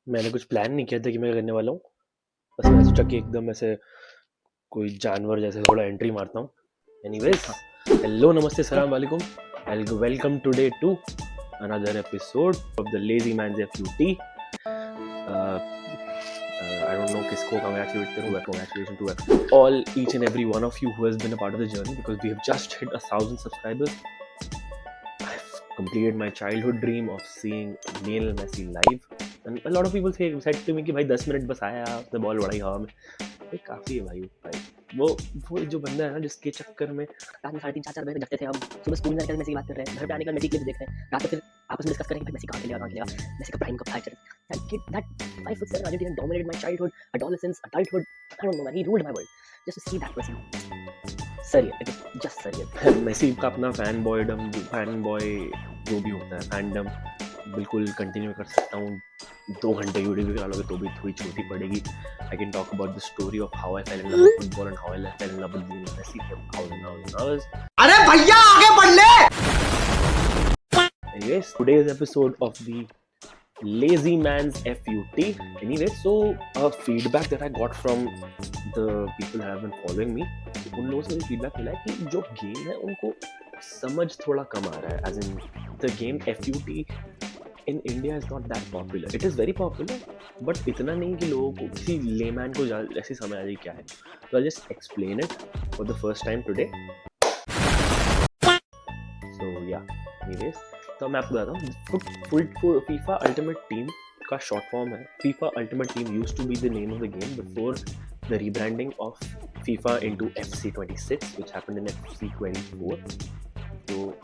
मैंने कुछ प्लान नहीं किया था कि मैं करने वाला हूँ। बस मैंने सोचा कि एकदम ऐसे कोई जानवर जैसे थोड़ा एंट्री मारता हूँ। एनीवेज, हेलो, नमस्ते, सलाम वालेकुम, welcome today to another episode of the Lazy Man's FUT. I don't know किसको congratulate करूँ, but congratulations to all, each and every one of you who has been a part of the journey, because we have just hit 1,000 subscribers. I've completed my childhood dream of seeing Lionel Messi live, and a lot of people said to me कि भाई 10 minute बस आया, उसने ball उड़ाई हवा में। ये काफ़ी है भाई। वो जो बंदा है ना, जिसके चक्कर में रात में 3:30-4 बजे तक जगते थे हम। सुबह स्कूल में जाकर मैसी की बात कर रहे हैं, घर पे आने के बाद मैसी क्लिप्स देख रहे हैं, रात को फिर आपस में डिस्कस करेंगे भाई मैसी कहाँ खेलेगा, मैसी का प्राइम कब था, etc. That kid, that 5'7" Argentinian dominated my childhood, adolescence, adulthood. I don't know man, he ruled my world. Just to see that person, surreal. It was just surreal. Messi का अपना fan boy जो भी होता है, fandom बिल्कुल continue कर सकता हूँ। 2 घंटे वीडियो भी करा लोगे तो भी थोड़ी छोटी पड़ेगी। I can talk about the story of how I fell in love with football and how I fell in love with Messi for hours. अरे भैया आगे बढ़ ले। Anyways, today's episode of the Lazy Man's FUT. Anyway, so feedback that I got from the people who have been following me, उन लोगों से feedback मिला है कि जो गेम है उनको समझ थोड़ा कम आ रहा है। As in the game FUT in India is not that popular. It is very popular, but इतना नहीं कि लोगों को, किसी लेमैन को ऐसे समझ आ जाए क्या है। So I'll just explain it for the first time today. So yeah, anyways, तो मैं आपको बताता हूँ। FIFA Ultimate Team का शॉर्ट फॉर्म है। FIFA Ultimate Team used to be the name of the game before the rebranding of FIFA into FC26, which happened in FC24. So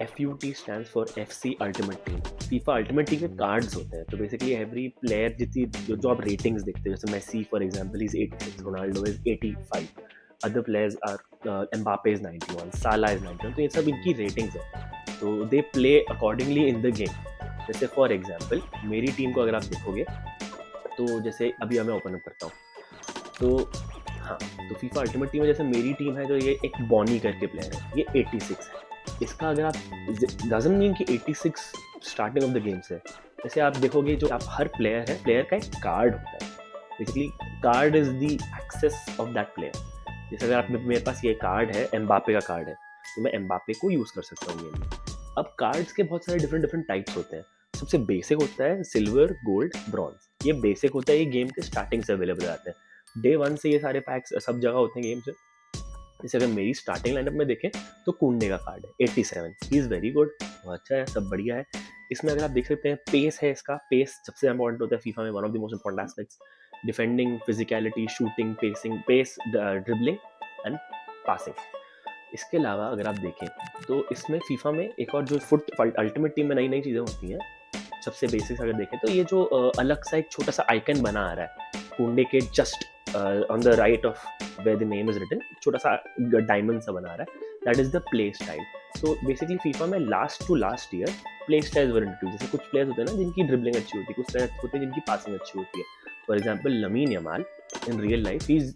FUT stands for FC Ultimate Team. FIFA Ultimate Team में cards होते हैं, तो basically every player जितनी जो आप ratings देखते हैं, जैसे Messi for example is 86, Ronaldo is 85, other players are Mbappe is 91, Salah is 91, तो ये सब इनकी रेटिंग्स है। तो they play accordingly in the game. जैसे फॉर एग्जांपल मेरी टीम को अगर आप देखोगे तो जैसे अभी मैं ओपन अप करता हूँ, तो हाँ, तो FIFA अल्टीमेट टीम में जैसे मेरी टीम है, तो ये एक बॉनी करके प्लेयर है, ये 86 है। इसका अगर आप डजंट मीन कि 86 स्टार्टिंग ऑफ द गेम से। जैसे आप देखोगे जो आप हर प्लेयर है, प्लेयर का एक कार्ड होता है। Basically card is the access of that player. जैसे अगर आप मेरे पास ये कार्ड है, एम्बापे का कार्ड है, तो मैं एम्बापे को यूज़ कर सकता हूँ गेम में। अब कार्ड्स के बहुत सारे डिफरेंट टाइप्स होते हैं। सबसे बेसिक होता है सिल्वर, गोल्ड, ब्रॉन्ज। ये बेसिक होता है, ये गेम के स्टार्टिंग से अवेलेबल आते हैं। डे 1 से ये सारे पैक्स सब जगह होते हैं गेम से। जैसे अगर मेरी स्टार्टिंग लाइनअप में देखें तो कुंडे का कार्ड है 87, ही इज़ वेरी गुड, बहुत अच्छा है, सब बढ़िया है। इसमें अगर आप देख सकते हैं पेस है, इसका पेस सबसे इंपॉर्टेंट होता है फीफा में, one of the most important aspects. Defending, physicality, shooting, pacing, pace, dribbling and passing. इसके अलावा अगर आप देखें तो इसमें फीफा में एक और जो फुट अल्टीमेट टीम में नई चीज़ें होती हैं। सबसे बेसिक्स अगर देखें तो ये जो अलग सा एक छोटा सा आइकन बना आ रहा है कुंडे के just on the right of where the name is written, छोटा सा डायमंड सा बना रहा है, that is the play style. तो बेसिकली फीफा में last to last year play styles were introduce. जैसे कुछ प्लेयर्स होते हैं ना जिनकी ड्रिबलिंग अच्छी होती है, कुछ प्लेयर्स होते हैं जिनकी पासिंग अच्छी होती है। For example lamin Yamal in real life he is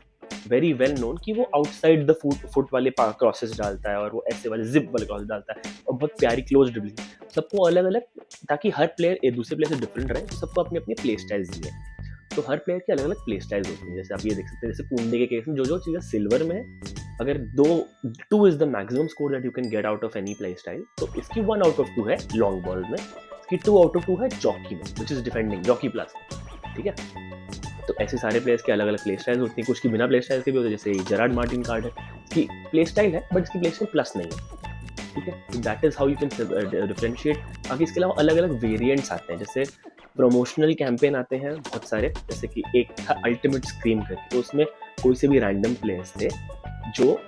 very well known कि वो आउटसाइड द फुट वाले क्रॉसेस डालता है और वो ऐसे वाले जिप वाले क्रॉसेस डालता है और बहुत प्यारी क्लोज ड्रिबलिंग। सबको अलग अलग, ताकि हर प्लेयर एक दूसरे प्लेयर से डिफरेंट रहे, सबको अपने अपने प्ले स्टाइल्स दिए। तो हर प्लेयर की अलग अलग प्ले स्टाइल्स होती हैं। जैसे आप ये देख सकते हैं, जैसे कुंडे के केस में जो चीज़ें सिल्वर में है, अगर 2 is the maximum score that you can get out of any play style, तो इसकी 1 आउट ऑफ 2 है लॉन्ग बॉल में, इसकी 2 आउट ऑफ 2 है जॉकी में, which is defending, jockey plus. ठीक है, तो ऐसे सारे प्लेयर्स के अलग अलग प्ले स्टाइल्स होती हैं। कुछ की बिना प्ले स्टाइल के भी होते हैं, जैसे जेरार्ड मार्टिन कार्ड है, इसकी प्ले स्टाइल है बट इसकी प्ले स्टाइल प्लस नहीं है। ठीक है, तो that is how you can differentiate. बाकी इसके अलावा अलग अलग वेरिएंट्स आते हैं, जैसे प्रमोशनल कैंपेन आते हैं बहुत सारे। जैसे कि एक था अल्टीमेट स्क्रीम करके, तो उसमें कोई से भी रैंडम प्लेयर्स थे जो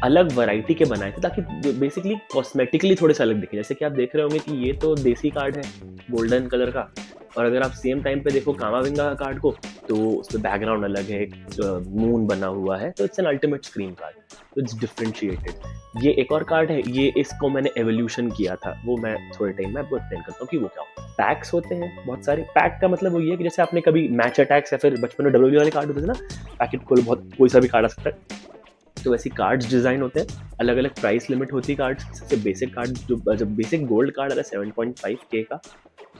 अलग वैरायटी के बनाए थे, ताकि बेसिकली कॉस्मेटिकली थोड़े से अलग दिखे। जैसे कि आप देख रहे होंगे कि ये तो देसी कार्ड है गोल्डन कलर का, और अगर आप सेम टाइम पे देखो कामाविंगा कार्ड को, तो उसमें बैकग्राउंड अलग है, मून बना हुआ है, तो it's an ultimate screen card, तो इट्स डिफरेंशिएटेड। ये एक और कार्ड है, ये इसको मैंने एवोल्यूशन किया था, वो मैं थोड़े टाइम में आपको एक्सप्लेन करता हूँ कि वो क्या होता है। पैक्स होते हैं बहुत सारे। पैक का मतलब वही है कि जैसे आपने कभी मैच अटैक्स या फिर बचपन में डब्ल्यू वाले कार्ड होते थे ना, पैकेट खोलो बहुत कोई सा भी कार्ड आ सकता है, तो वैसे कार्ड्स डिज़ाइन होते हैं। अलग अलग प्राइस लिमिट होती है कार्ड्स की। सबसे बेसिक कार्ड जो बेसिक गोल्ड कार्ड आता है 7.5K का,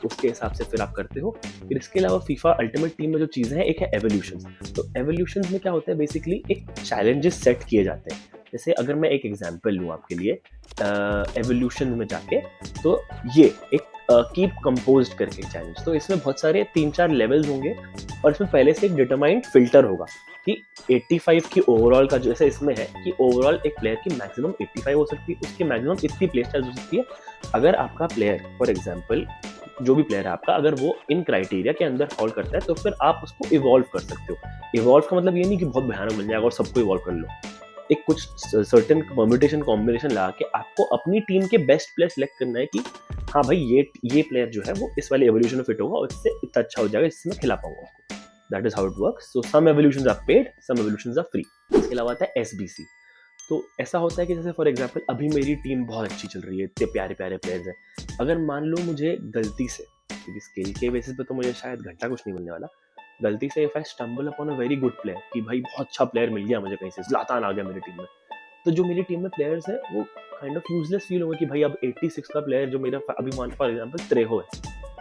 उसके हिसाब से फिर आप करते हो। फिर इसके अलावा फीफा अल्टीमेट टीम में जो चीज़ें हैं, एक है एवोल्यूशंस। तो एवोल्यूशंस में क्या होता है, बेसिकली एक चैलेंजेस सेट किए जाते हैं। जैसे अगर मैं एक एग्जांपल लूँ आपके लिए एवोल्यूशन में जाके, तो ये एक कीप कंपोज्ड करके चैलेंज, तो इसमें बहुत सारे 3-4 लेवल्स होंगे और इसमें पहले से एक डिटरमाइंड फिल्टर होगा कि 85 की ओवरऑल का, जैसे इसमें है कि ओवरऑल एक प्लेयर की मैक्सिमम 85 हो सकती है, उसकी मैक्सिमम इतनी प्ले स्टाइल्स हो सकती है। अगर आपका प्लेयर, फॉर एग्जांपल जो भी प्लेयर है आपका, अगर वो इन क्राइटेरिया के अंदर फॉल करता है तो फिर आप उसको इवॉल्व कर सकते हो। इवॉल्व का मतलब ये नहीं कि बहुत भयानक बन जाएगा और सबको इवॉल्व कर लो। एक कुछ सर्टेन परम्यूटेशन कॉम्बिनेशन लगा के आपको अपनी टीम के बेस्ट प्लेयर सेलेक्ट करना है कि हाँ भाई ये प्लेयर जो है वो इस वाले एवोल्यूशन में फिट होगा और इससे इतना अच्छा हो जाएगा जिससे मैं खिला पाऊंगा उसको। That is how it works. So some evolutions are paid, some evolutions are free. इसके अलावा आता है SBC। तो ऐसा होता है कि जैसे फॉर एग्जांपल अभी मेरी टीम बहुत अच्छी चल रही है, इतने प्यारे प्यारे प्लेयर्स हैं। अगर मान लो मुझे गलती से, क्योंकि स्किल के बेसिस पे तो मुझे शायद घंटा कुछ नहीं मिलने वाला, गलती से if I stumble upon a very good player, कि भाई बहुत अच्छा प्लेयर मिल गया मुझे कहीं से, ज़्लातान आ गया मेरी टीम में, तो जो मेरी टीम में प्लेयर्स है वो काइंड ऑफ यूजलेस फील होगा कि भाई अब 86 का प्लेयर जो मेरा अभी मान फॉर एग्जांपल त्रेहो है,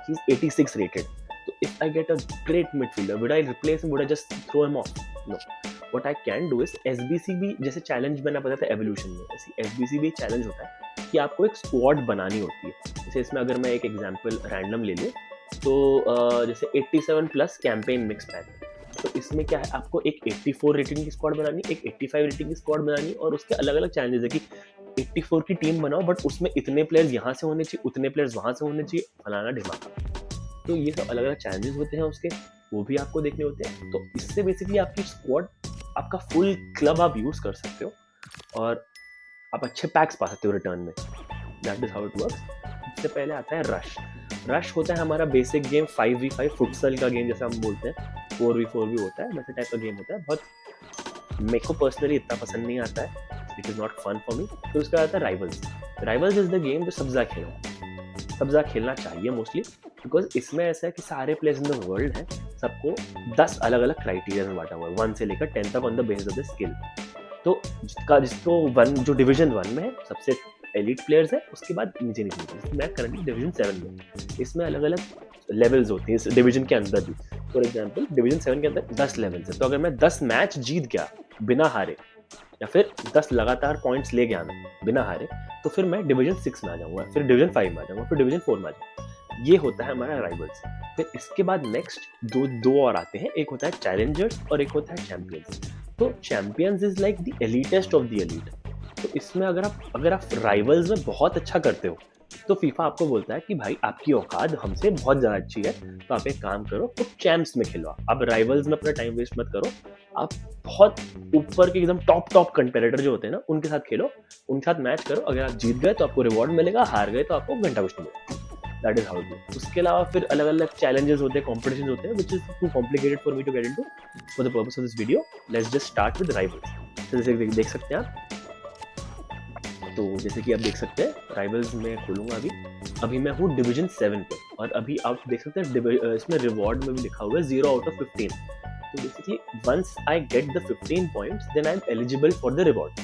ही इज 86 रेटेड, तो if I get a great midfielder, would I replace him, would I just throw him off? No. What I can do is SBC भी, जैसे चैलेंज मैंने बताया था एवोल्यूशन में, ऐसे SBC भी एक चैलेंज होता है कि आपको एक स्क्वाड बनानी होती है। जैसे इसमें अगर मैं एक एग्जांपल रैंडम ले लूँ, तो जैसे 87 प्लस कैंपेन मिक्स पैक, तो इसमें क्या है, आपको एक 84 रेटिंग की स्क्वाड बनानी, एक 85 रेटिंग की स्क्वाड बनानी, और उसके अलग अलग चैलेंजेस है कि 84 की टीम बनाओ बट उसमें इतने प्लेयर्स यहाँ से होने चाहिए, उतने प्लेयर्स वहाँ से होने चाहिए, फलाना ढिमाका। तो ये सब अलग अलग चैलेंजेस होते हैं उसके, वो भी आपको देखने होते हैं। तो इससे बेसिकली आपकी स्क्वाड, आपका फुल क्लब आप यूज़ कर सकते हो और आप अच्छे पैक्स पा सकते हो रिटर्न में। That is how it works. इससे पहले आता है रश। रश होता है हमारा बेसिक गेम 5v5 फुटसल का गेम, जैसे हम बोलते हैं, 4v4 भी होता है, वैसे टाइप का गेम होता है। बहुत मेरे को पर्सनली इतना पसंद नहीं आता है, it is not fun for me. फिर उसका आता है rivals. Rivals is the game जो सब ज़्यादा खेला, सब ज़्यादा खेलना चाहिए मोस्टली, बिकॉज इसमें ऐसा है कि सारे प्लेयर्स इन द वर्ल्ड हैं, सबको 10 अलग अलग क्राइटेरिया में बांटा हुआ है, 1 से लेकर 10 तक on the basis of the skill. तो जिसको 1 जो डिवीजन 1 में है सबसे एलिट प्लेयर्स है, उसके बाद नीचे नीचे मैं करंटली डिवीजन 7 में, इसमें अलग अलग लेवल्स होती हैं इस डिवीजन के अंदर भी। फॉर एग्जांपल डिवीजन 7 के अंदर 10 लेवल्स है, तो अगर मैं 10 मैच जीत गया बिना हारे, या फिर 10 लगातार पॉइंट्स ले गया मैं बिना हारे, तो फिर मैं डिवीजन 6 में आ जाऊंगा, फिर डिवीजन 5 में आ जाऊंगा, फिर डिवीजन 4 में आ जाऊंगा। ये होता है हमारा राइवल्स। फिर इसके बाद नेक्स्ट दो और आते हैं, एक होता है चैलेंजर्स और एक होता है चैंपियंस। तो champions is like the elitest of the elite. तो इसमें अगर आप राइवल्स में बहुत अच्छा करते हो, तो फीफा आपको बोलता है कि भाई आपकी औकात हमसे बहुत ज़्यादा अच्छी है, तो आप एक काम करो, तो चैंप्स में खेलो। आप राइवल्स में अपना टाइम वेस्ट मत करो, आप बहुत ऊपर के एकदम टॉप कंपेरेटर जो होते हैं ना, उनके साथ खेलो, उनके साथ मैच करो। अगर आप जीत गए तो आपको रिवॉर्ड मिलेगा, हार गए तो आपको घंटा कुछ नहीं मिलेगा। That is how it is. उसके अलावा फिर अलग अलग चैलेंजेस होते हैं, कॉम्पिटिशन होते हैं, which is too complicated for me to get into for the purpose of this video. Let's just start with rivals. तो जैसे देख सकते हैं आप, तो जैसे कि आप देख सकते हैं राइवल्स में खोलूंगा अभी मैं हूँ डिवीजन 7 पे, और अभी आप देख सकते हैं इसमें रिवॉर्ड में भी लिखा हुआ है 0 out of 15। तो basically once I get the 15 points then I am eligible for the reward.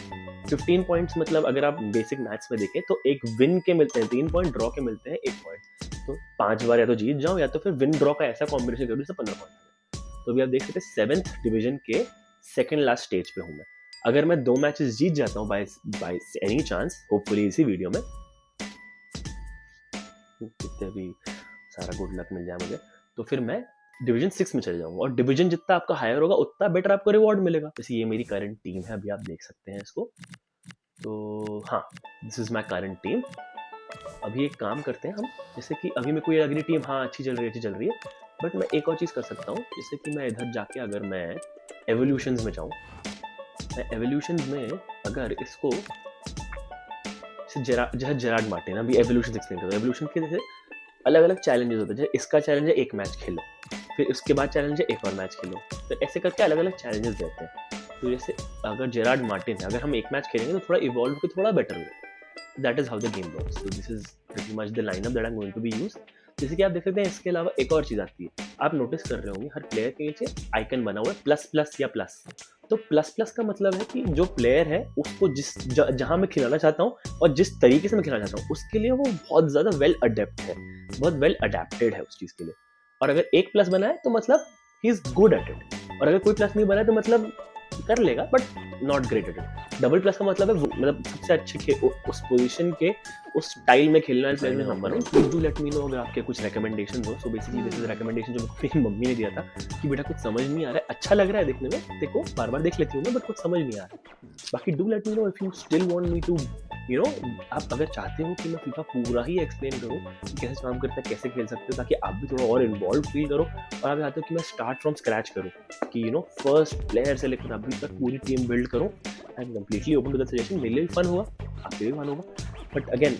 15 points मतलब अगर आप बेसिक मैथ्स में देखें तो एक विन के मिलते हैं 3 पॉइंट, ड्रॉ के मिलते हैं 1 पॉइंट। तो 5 बार या तो जीत जाओ या तो फिर विन ड्रॉ का ऐसा कॉम्बिनेशन करो जिससे 15 पॉइंट। तो अभी आप देख सकते हैं 7th डिवीजन के सेकेंड लास्ट स्टेज पे हूँ मैं। अगर मैं 2 मैचेस जीत जाता हूँ बाय एनी चांस, होपफुली इसी वीडियो में, कितने भी सारा गुड लक मिल जाए मुझे, तो फिर मैं डिवीजन 6 में चले जाऊंगा, और डिवीजन जितना आपका हायर होगा उतना बेटर आपको रिवॉर्ड मिलेगा। जैसे ये मेरी करंट टीम है, अभी आप देख सकते हैं इसको। तो हाँ, this is my current team. अभी एक काम करते हैं हम, जैसे कि अभी मेरे को ये लग रही टीम हाँ अच्छी चल रही है, बट मैं एक और चीज़ कर सकता हूँ। जैसे कि मैं इधर जाके अगर मैं एवोल्यूशंस में जाऊँ, मैं एवोल्यूशंस में अगर इसको जेरार्ड मार्टिन, अभी एवोल्यूशन एक्सप्लेन करो। एवोल्यूशन के जैसे अलग अलग चैलेंजेस होते हैं, जैसे इसका चैलेंज है 1 मैच खेलो, फिर उसके बाद चैलेंज है 1 और मैच खेलो, तो ऐसे करके अलग अलग चैलेंजेस देते हैं। तो जैसे अगर जेरार्ड मार्टिन है, अगर हम 1 मैच खेलेंगे तो थोड़ा इवॉल्व होकर थोड़ा बेटर होगा। That is how the game works. So this is pretty much the lineup that I am going to be use. जैसे कि आप देख सकते हैं, इसके अलावा एक और चीज़ आती है, आप नोटिस कर रहे होंगे हर प्लेयर के नीचे आइकन बना हुआ है प्लस या प्लस। तो प्लस प्लस का मतलब है कि जो प्लेयर है उसको जहां मैं खिलाना चाहता हूँ और जिस तरीके से मैं खिलाना चाहता हूँ उसके लिए वो बहुत ज़्यादा वेल अडेप्ट है, बहुत वेल अडेप्टेड है उस चीज़ के लिए। और अगर एक प्लस बना है तो मतलब he is good at it, और अगर कोई प्लस नहीं बना है तो मतलब कर लेगा but not great at it. Double plus का मतलब है मतलब सबसे अच्छे उस पोजीशन के उस स्टाइल में खेलना है प्लेयर में number 1। Please do let me no अगर आपके कुछ रिकमेंडेशन हो। So basically this is recommendation जो मेरी मम्मी ने दिया था कि बेटा कुछ समझ नहीं आ रहा है, अच्छा लग रहा है देखने में, देखो बार बार देख लेती हूँ मैं बट कुछ समझ नहीं आ रहा है। बाकी do let me know if you still want me to आप अगर चाहते हो कि मैं फीफा पूरा ही एक्सप्लेन करूँ कि कैसे काम करता है, कैसे खेल सकते हो, ताकि आप भी थोड़ा और इन्वॉल्व फील करो, और आप चाहते हो कि मैं स्टार्ट फ्रॉम स्क्रैच करूँ कि फर्स्ट प्लेयर से लेकर अभी तक पूरी टीम बिल्ड करूँ, I am completely open to the suggestion. मेरे लिए भी फन हुआ, आपके भी फन होगा, बट अगेन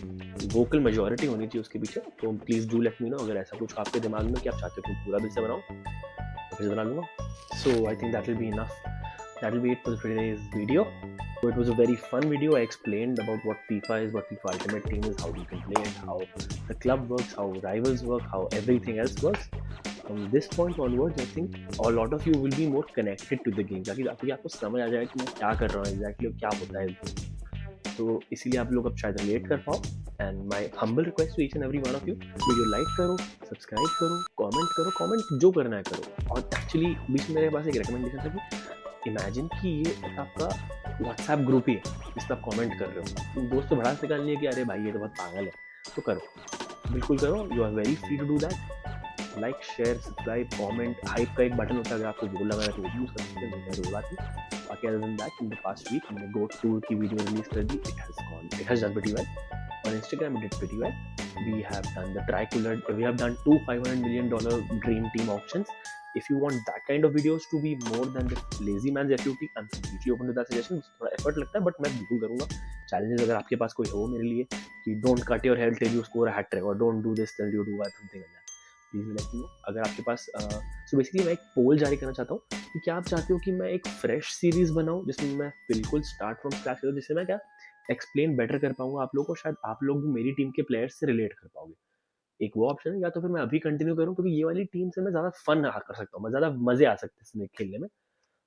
वोकल मेजोरिटी होनी चाहिए उसके पीछे। तो please do let me no अगर ऐसा कुछ आपके दिमाग में कि आप चाहते हो कि पूरा बिल से बनाऊँ तो फिर बना लूँगा। So I think that will be enough, that will be it for today's video. So it was a very fun video. I explained about what FIFA is, what FIFA Ultimate Team is, how you can play it, how the club works, how rivals work, how everything else works. From this point onwards, I think a lot of you will be more connected to the game, ताकि आपको समझ आ जाए कि मैं क्या कर रहा हूँ exactly और क्या होता है। तो इसीलिए आप लोग अब शायद रिलेट कर पाओ। And my humble request to each and every one of you, video like करो, सब्सक्राइब करो, कमेंट जो करना है करो। और एक्चुअली बीच में मेरे पास एक रिकमेंडेशन था कि इमेजिन कि ये आपका व्हाट्सएप ग्रुप ही है जिस पर आप कमेंट कर रहे हो, दोस्त तो भड़ास निकाल लिए कि अरे भाई ये तो बहुत पागल है, तो करो, बिल्कुल करो, you are very free to do that. Like share subscribe comment, hype का एक बटन होता है, अगर आपको वो लगा है तो यूज़ कर सकते हैं, कोई बात नहीं। बाकी other than that, in the past week मैंने गोट टूर की वीडियो रिलीज कर दी, it has done pretty well. On Instagram it did pretty well. We have done the tricolor, we have done 2 $500 million dream team auctions. If you want that kind of videos to be more than the lazy man's FUT, I'm completely open to that suggestion. थोड़ा effort लगता है but मैं बिल्कुल करूँगा। Challenges अगर आपके पास कोई हो मेरे लिए कि don't cut your hair till you score a hat trick or don't do this till you do something like that, please let me no. अगर आपके पास सो बेसिकली मैं एक पोल जारी करना चाहता हूँ कि क्या आप चाहते हो कि मैं एक फ्रेश सीरीज बनाऊँ जिसमें मैं बिल्कुल स्टार्ट फ्रॉम स्क्रैच करूँ, जिससे मैं क्या एक्सप्लेन बेटर कर पाऊंगा आप लोगों को, शायद आप लोग भी मेरी टीम के प्लेयर्स से रिलेट कर पाओगे। एक वो ऑप्शन है, या तो फिर मैं अभी कंटिन्यू करूँ क्योंकि ये वाली टीम से मैं ज़्यादा फन कर सकता हूँ, मैं ज़्यादा मज़े आ सकते हैं इसमें खेलने में।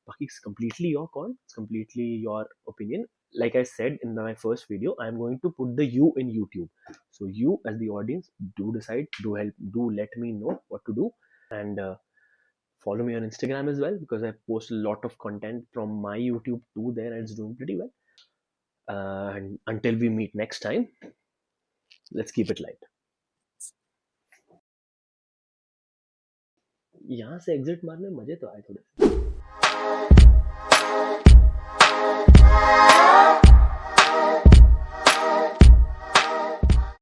बाकी it's completely your call, it's completely your opinion. Like I said in my first video, I'm going to put the you in YouTube. So you as the audience do decide, do let me know what to do. And follow me on Instagram as well, because I post a lot of content from my YouTube too there, and it's doing pretty well. And until we meet next time, let's keep it light. यहाँ से exit मारने में मजे तो आए थोड़े से।